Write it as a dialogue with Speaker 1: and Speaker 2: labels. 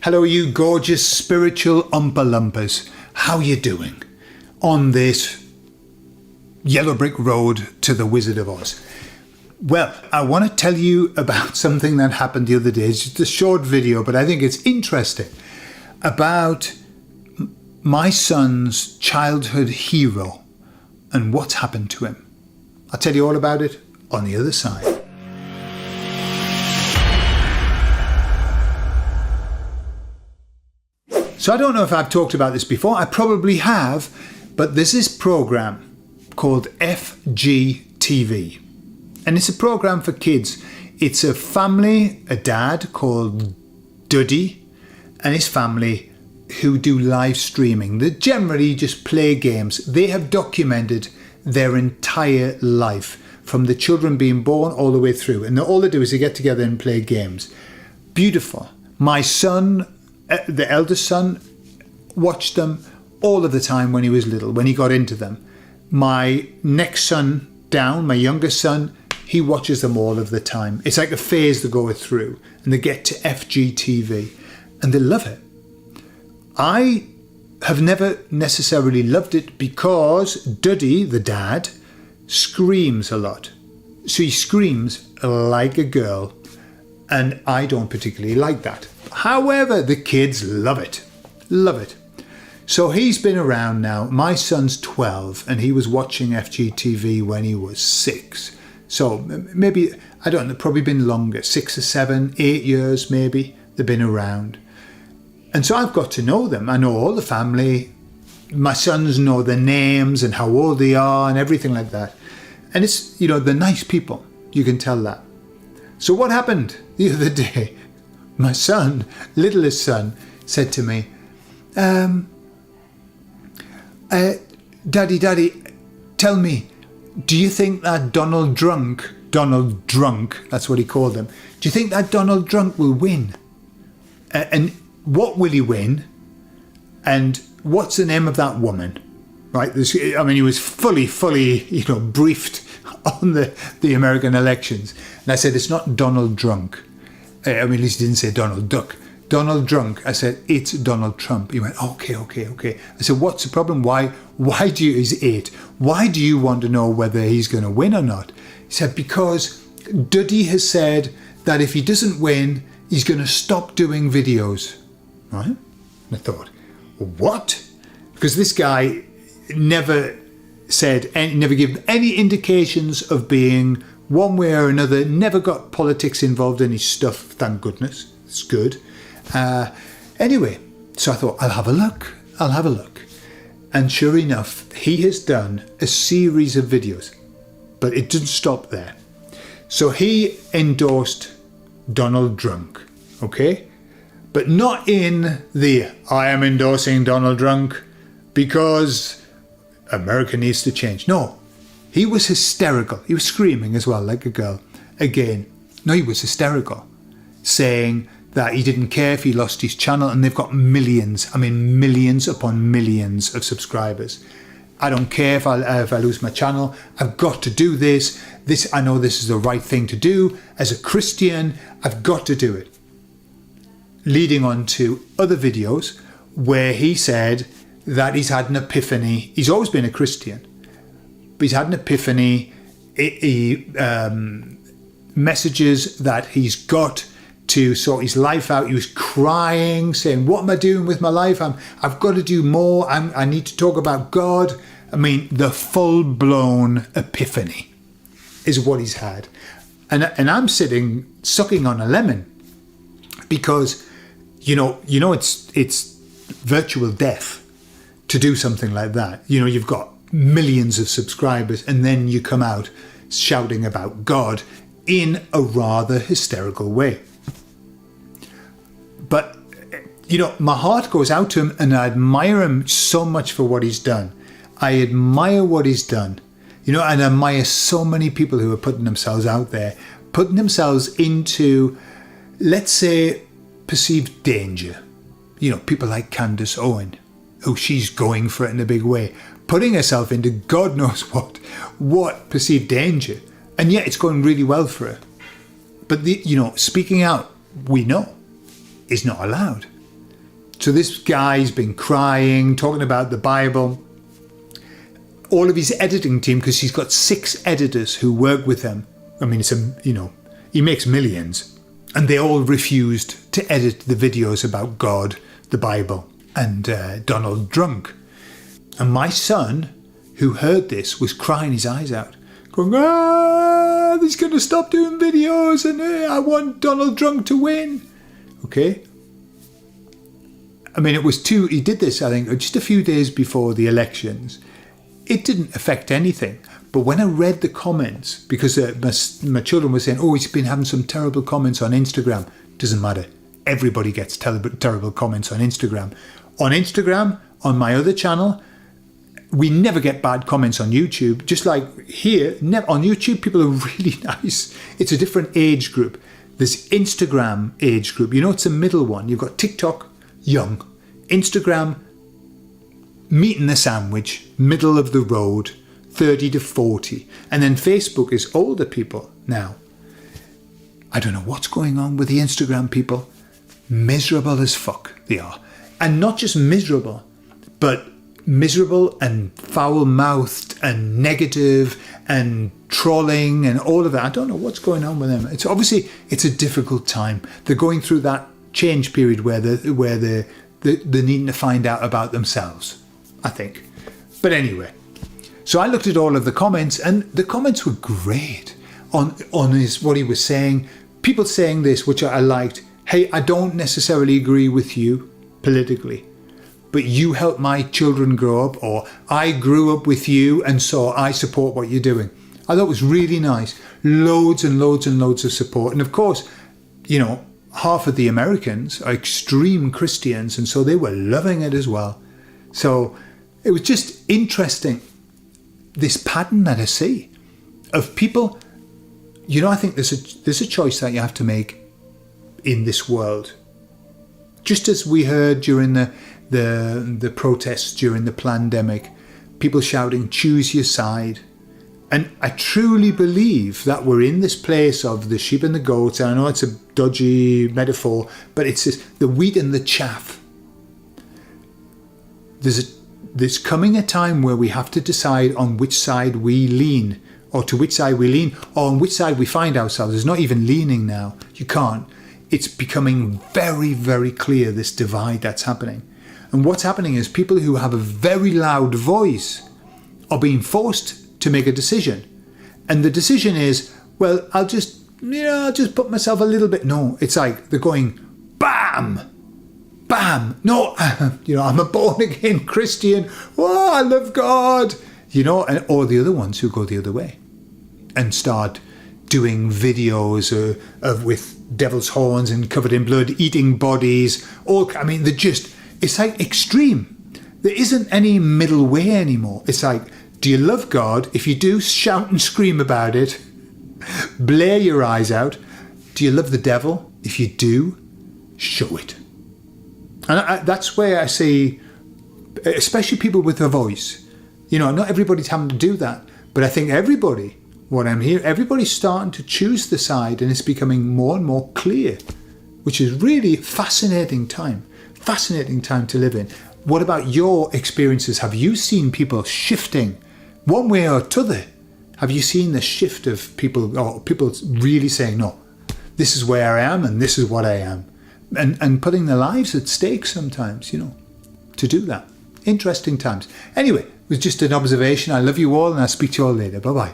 Speaker 1: Hello, you gorgeous spiritual Oompa Loompas. How you doing on this yellow brick road to the Wizard of Oz? Well, I want to tell you about something that happened the other day. It's just a short video, but I think it's interesting, about my son's childhood hero and what's happened to him. I'll tell you all about it on the other side. So I don't know if I've talked about this before. I probably have, but there's this program called FGTV. And it's a program for kids. It's a family, a dad called Duddy and his family, who do live streaming. They generally just play games. They have documented their entire life, from the children being born all the way through. And all they do is they get together and play games. Beautiful. My son, the eldest son, watched them all of the time when he was little, when he got into them. My next son down, my youngest son, he watches them all of the time. It's like a phase they go through, and they get to FGTV and they love it. I have never necessarily loved it because Duddy, the dad, screams a lot. So he screams like a girl, and I don't particularly like that. However, the kids love it. Love it. So he's been around now. My son's 12 and he was watching FGTV when he was 6. So maybe, I don't know, probably been longer, 6 or 7, 8 years maybe they've been around. And so I've got to know them. I know all the family. My sons know their names and how old they are and everything like that. And it's, you know, they're nice people. You can tell that. So what happened the other day? My son, littlest son, said to me, Daddy, tell me, do you think that Donald Drunk, that's what he called him, do you think that Donald Drunk will win? And what will he win? And what's the name of that woman? Right? He was fully, briefed on the American elections. And I said, it's not Donald Drunk. At least he didn't say Donald Duck. Donald Drunk. I said, it's Donald Trump. He went, okay. I said, what's the problem? He's 8. Why do you want to know whether he's going to win or not? He said, because Duddy has said that if he doesn't win, he's going to stop doing videos. Right? And I thought, what? Because this guy never gave any indications of being one way or another, never got politics involved in his stuff, thank goodness. It's good. Anyway, so I thought, I'll have a look. And sure enough, he has done a series of videos, but it didn't stop there. So he endorsed Donald Drunk, okay? But not in the, I am endorsing Donald Drunk because America needs to change. No, he was hysterical. He was screaming as well, like a girl. Again, no, he was hysterical, saying that he didn't care if he lost his channel, and they've got millions upon millions of subscribers. I don't care if I lose my channel. I've got to do this. I know this is the right thing to do. As a Christian, I've got to do it. Leading on to other videos where he said that he's had an epiphany. He's always been a Christian, but he's had an epiphany. Messages that he's got to sort his life out. He was crying, saying, what am I doing with my life? I've got to do more. I need to talk about God. The full-blown epiphany is what he's had. And I'm sitting sucking on a lemon because, it's virtual death to do something like that. You've got millions of subscribers and then you come out shouting about God in a rather hysterical way. But, my heart goes out to him and I admire him so much for what he's done. I admire what he's done, and I admire so many people who are putting themselves out there, putting themselves into, let's say, perceived danger. People like Candace Owen, who she's going for it in a big way, putting herself into God knows what perceived danger. And yet it's going really well for her. But, speaking out, we know, is not allowed. So this guy's been crying, talking about the Bible. All of his editing team, because he's got 6 editors who work with him. I mean, he makes millions. And they all refused to edit the videos about God, the Bible, and Donald Drunk. And my son, who heard this, was crying his eyes out, going, he's going to stop doing videos, and I want Donald Drunk to win. Okay? I mean, he did this, I think, just a few days before the elections. It didn't affect anything. But when I read the comments, because my children were saying, he's been having some terrible comments on Instagram. Doesn't matter. Everybody gets terrible comments on Instagram. On Instagram, on my other channel, we never get bad comments on YouTube. Just like here, on YouTube, people are really nice. It's a different age group. There's Instagram age group. It's a middle one. You've got TikTok, young. Instagram, meat in the sandwich, middle of the road, 30 to 40. And then Facebook is older people now. I don't know what's going on with the Instagram people. Miserable as fuck they are. And not just miserable, but miserable and foul-mouthed and negative and trolling and all of that. I don't know what's going on with them. It's a difficult time. They're going through that change period where they're needing to find out about themselves, I think. But anyway, so I looked at all of the comments, and the comments were great on what he was saying. People saying this, which I liked. Hey, I don't necessarily agree with you politically, but you helped my children grow up, or I grew up with you, and so I support what you're doing. I thought it was really nice. Loads and loads and loads of support. And of course, half of the Americans are extreme Christians, and so they were loving it as well. So it was just interesting, this pattern that I see of people. I think there's a choice that you have to make in this world. Just as we heard during the protests during the pandemic, people shouting, choose your side. And I truly believe that we're in this place of the sheep and the goats. And I know it's a dodgy metaphor, but it's the wheat and the chaff. There's coming a time where we have to decide on which side we lean, or to which side we lean, or on which side we find ourselves. There's not even leaning now. You can't. It's becoming very, very clear, this divide that's happening. And what's happening is people who have a very loud voice are being forced to make a decision. And the decision is, well, I'll just put myself a little bit. No, it's like they're going, bam, bam. No, I'm a born again Christian. Oh, I love God. Or the other ones who go the other way and start doing videos with devil's horns and covered in blood, eating bodies. It's like extreme. There isn't any middle way anymore. It's like, do you love God? If you do, shout and scream about it. Blare your eyes out. Do you love the devil? If you do, show it. And that's where I see, especially people with a voice. Not everybody's having to do that. But I think everybody's starting to choose the side, and it's becoming more and more clear, which is really fascinating time to live in. What about your experiences? Have you seen people shifting one way or t'other? Have you seen the shift of people, or people really saying, no, this is where I am and this is what I am, and putting their lives at stake sometimes, to do that. Interesting times. Anyway, it was just an observation. I love you all, and I'll speak to you all later. Bye-bye.